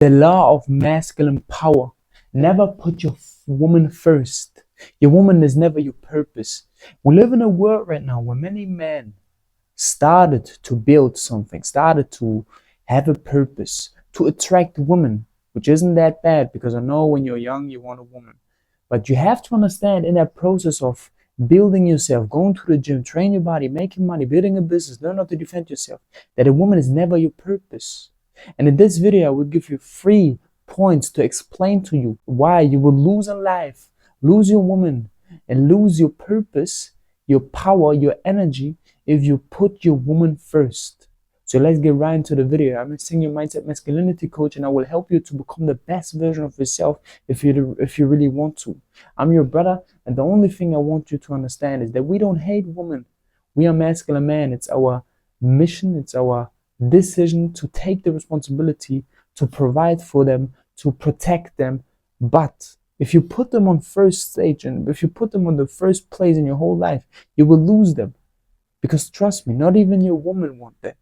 The law of masculine power. Never put your woman first. Your woman is never your purpose. We live in a world right now where many men started to build something, started to have a purpose, to attract women, which isn't that bad, because I know when you're young, you want a woman. But you have to understand, in that process of building yourself, going to the gym, train your body, making money, building a business, learn how to defend yourself, that a woman is never your purpose. And in this video, I will give you 3 points to explain to you why you will lose in life, lose your woman, and lose your purpose, your power, your energy, if you put your woman first. So let's get right into the video. I'm a senior mindset masculinity coach, and I will help you to become the best version of yourself if you really want to. I'm your brother, and the only thing I want you to understand is that we don't hate women. We are masculine men. It's our mission, it's our decision to take the responsibility to provide for them, to protect them. But if you put them on first stage, and if you put them on the first place in your whole life, you will lose them. Because trust me, not even your woman wants that.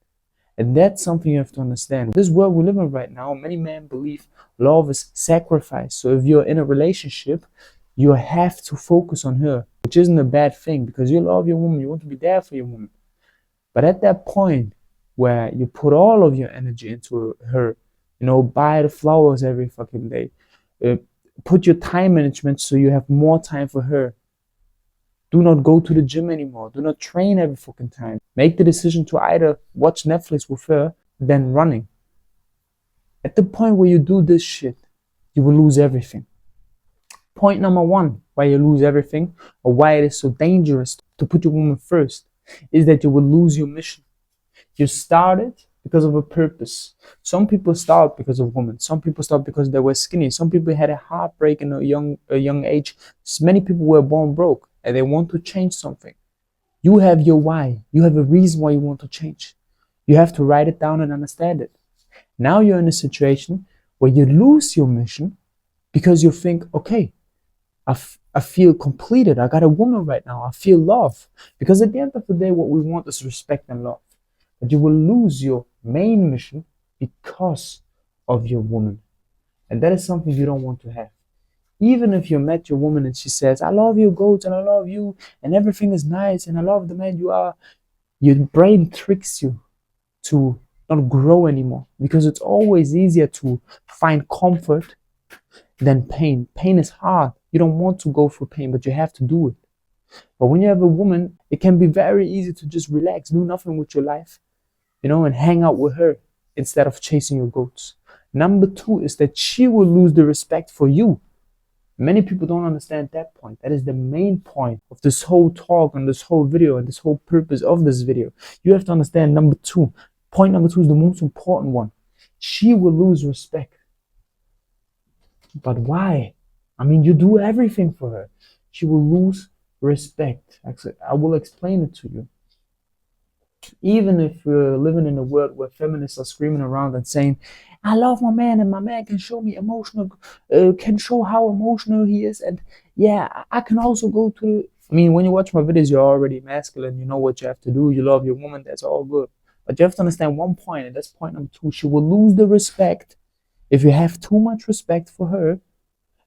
And that's something you have to understand. This world we live in right now, many men believe love is sacrifice. So if you're in a relationship, you have to focus on her, which isn't a bad thing, because you love your woman, you want to be there for your woman. But at that point where you put all of your energy into her, buy the flowers every fucking day, put your time management so you have more time for her. Do not go to the gym anymore. Do not train every fucking time. Make the decision to either watch Netflix with her than running. At the point where you do this shit, you will lose everything. Point number 1, why you lose everything, or why it is so dangerous to put your woman first, is that you will lose your mission. You started because of a purpose. Some people start because of women. Some people start because they were skinny. Some people had a heartbreak in a young age. Many people were born broke, and they want to change something. You have your why. You have a reason why you want to change. You have to write it down and understand it. Now you're in a situation where you lose your mission because you think, okay, I feel completed. I got a woman right now. I feel love. Because at the end of the day, what we want is respect and love. But you will lose your main mission because of your woman. And that is something you don't want to have. Even if you met your woman and she says, I love you, goats, and I love you, and everything is nice, and I love the man you are, your brain tricks you to not grow anymore, because it's always easier to find comfort than pain. Pain is hard. You don't want to go through pain, but you have to do it. But when you have a woman, it can be very easy to just relax, do nothing with your life, and hang out with her instead of chasing your goats. Number 2 is that she will lose the respect for you. Many people don't understand that point. That is the main point of this whole talk and this whole video and this whole purpose of this video. You have to understand number 2. Point number 2 is the most important one. She will lose respect. But why? You do everything for her. She will lose respect. Actually, I will explain it to you. Even if we're living in a world where feminists are screaming around and saying, I love my man, and my man can show me can show how emotional he is, and yeah, I can also go to, when you watch my videos, you're already masculine, you know what you have to do, you love your woman, that's all good. But you have to understand one point, and that's point number 2. She will lose the respect if you have too much respect for her.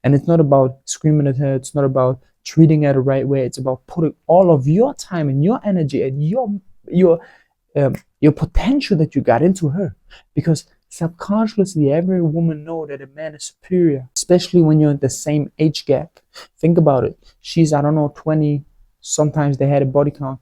And it's not about screaming at her, it's not about treating her the right way, it's about putting all of your time and your energy and your potential that you got into her. Because subconsciously, every woman knows that a man is superior, especially when you're in the same age gap. Think about it. She's, 20, sometimes they had a body count.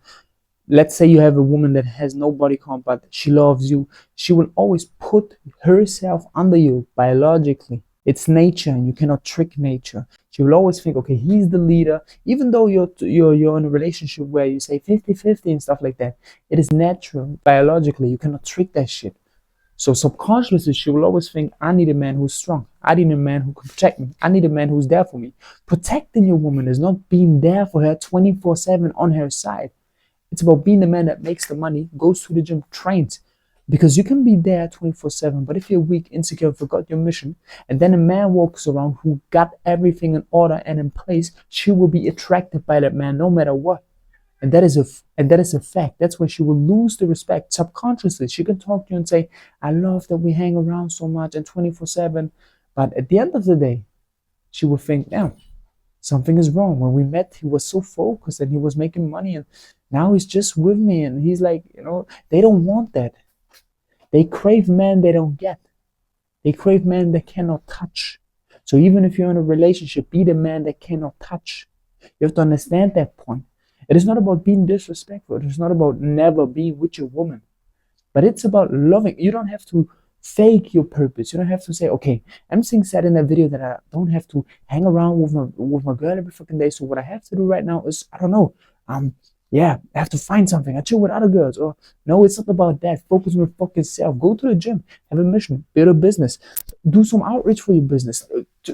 Let's say you have a woman that has no body count, but she loves you. She will always put herself under you biologically. It's nature, and you cannot trick nature. She will always think, okay, he's the leader. Even though you're in a relationship where you say 50-50 and stuff like that, it is natural, biologically. You cannot trick that shit. So subconsciously, she will always think, I need a man who's strong. I need a man who can protect me. I need a man who's there for me. Protecting your woman is not being there for her 24/7 on her side. It's about being the man that makes the money, goes to the gym, trains. Because you can be there 24/7, but if you're weak, insecure, forgot your mission, and then a man walks around who got everything in order and in place, she will be attracted by that man no matter what. And that is a fact. That's why she will lose the respect subconsciously. She can talk to you and say, I love that we hang around so much and 24/7. But at the end of the day, she will think, now something is wrong. When we met, he was so focused and he was making money, and now he's just with me and he's like, they don't want that. They crave men they don't get. They crave men they cannot touch. So even if you're in a relationship, be the man that cannot touch. You have to understand that point. It is not about being disrespectful. It is not about never being with your woman. But it's about loving. You don't have to fake your purpose. You don't have to say, okay, MC said in that video that I don't have to hang around with my girl every fucking day. So what I have to do right now is, I don't know, I have to find something. I chill with other girls. Or no, it's not about that. Focus on your fucking self. Go to the gym. Have a mission. Build a business. Do some outreach for your business.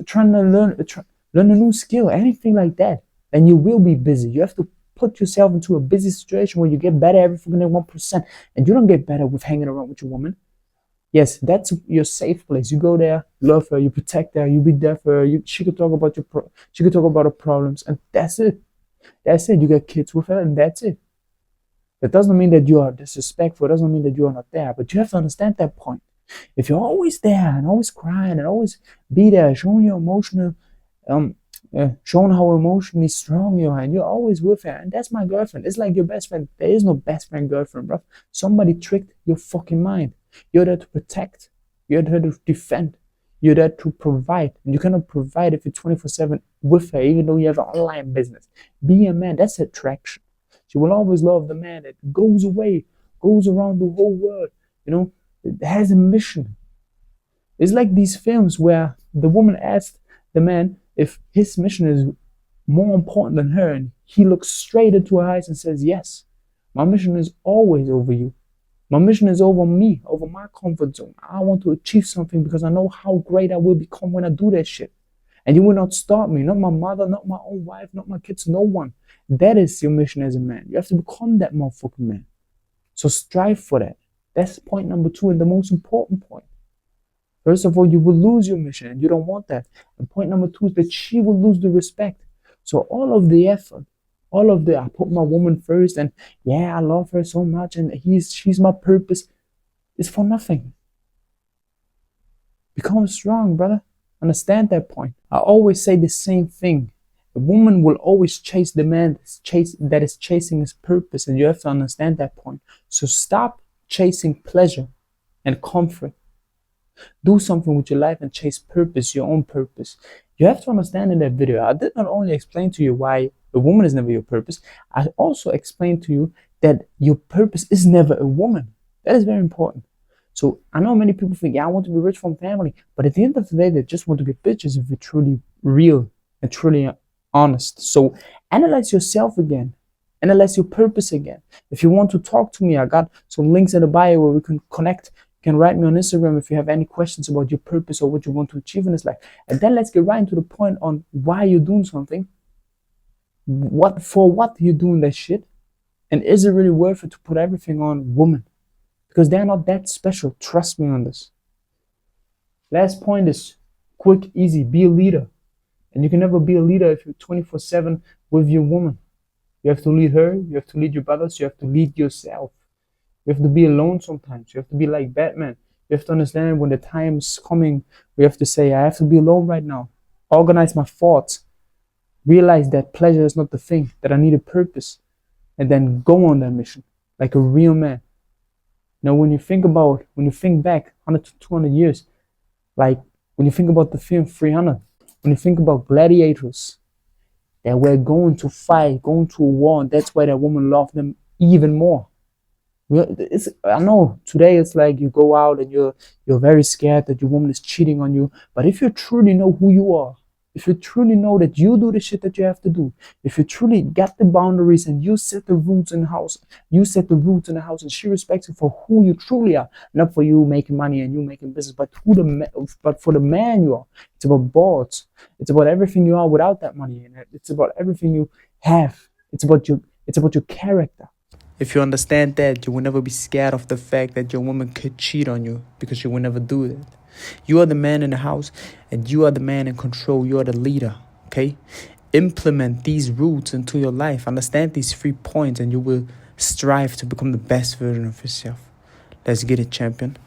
Trying to learn a new skill. Anything like that. And you will be busy. You have to put yourself into a busy situation where you get better every fucking day 1%. And you don't get better with hanging around with your woman. Yes, that's your safe place. You go there, love her, you protect her, you be there for her. She could talk about she could talk about her problems, and that's it. That's it. You get kids with her, and that's it. That doesn't mean that you are disrespectful. It doesn't mean that you are not there. But you have to understand that point. If you're always there and always crying and always be there, showing your emotional, showing how emotionally strong you are, and you're always with her, and that's my girlfriend. It's like your best friend. There is no best friend girlfriend, bro. Somebody tricked your fucking mind. You're there to protect. You're there to defend. You're there to provide. And you cannot provide if you're 24/7 with her, even though you have an online business. Be a man. That's attraction. She will always love the man that goes away, goes around the whole world, has a mission. It's like these films where the woman asked the man if his mission is more important than her, and he looks straight into her eyes and says, yes, my mission is always over you. My mission is over me, over my comfort zone. I want to achieve something because I know how great I will become when I do that shit. And you will not stop me, not my mother, not my own wife, not my kids, no one. That is your mission as a man. You have to become that motherfucking man. So strive for that. That's point number 2 and the most important point. First of all, you will lose your mission and you don't want that. And point number 2 is that she will lose the respect. So all of the effort, I put my woman first, and I love her so much, and she's my purpose, is for nothing. Become strong, brother. Understand that point. I always say the same thing. A woman will always chase the man that is chasing his purpose, and you have to understand that point. So stop chasing pleasure and comfort. Do something with your life and chase purpose, your own purpose. You have to understand in that video, I did not only explain to you why a woman is never your purpose, I also explained to you that your purpose is never a woman. That is very important. So I know many people think, I want to be rich from family, but at the end of the day, they just want to get bitches if you're truly real and truly honest. So analyze yourself again. Analyze your purpose again. If you want to talk to me, I got some links in the bio where we can connect. You can write me on Instagram if you have any questions about your purpose or what you want to achieve in this life. And then let's get right into the point on why you're doing something. For what you're doing that shit, and is it really worth it to put everything on women? Because they're not that special. Trust me on this. Last point is quick, easy. Be a leader. And you can never be a leader if you're 24/7 with your woman. You have to lead her. You have to lead your brothers. You have to lead yourself. You have to be alone sometimes. You have to be like Batman. You have to understand when the time's coming, we have to say, I have to be alone right now. Organize my thoughts. Realize that pleasure is not the thing, that I need a purpose, and then go on that mission like a real man. Now, when you think back 100 to 200 years, like when you think about the film 300, when you think about gladiators that were going to fight, going to a war, and that's why that woman loved them even more. I know today it's like you go out and you're very scared that your woman is cheating on you, but if you truly know who you are, if you truly know that you do the shit that you have to do, if you truly get the boundaries and you set the roots in the house, and she respects you for who you truly are, not for you making money and you making business, but for the man you are. It's about balls. It's about everything you are without that money, and it's about everything you have. It's about your character. If you understand that, you will never be scared of the fact that your woman could cheat on you, because you will never do that. You are the man in the house, and you are the man in control. You are the leader, okay? implement these roots into your life. Understand these 3 points and you will strive to become the best version of yourself. Let's get it, champion.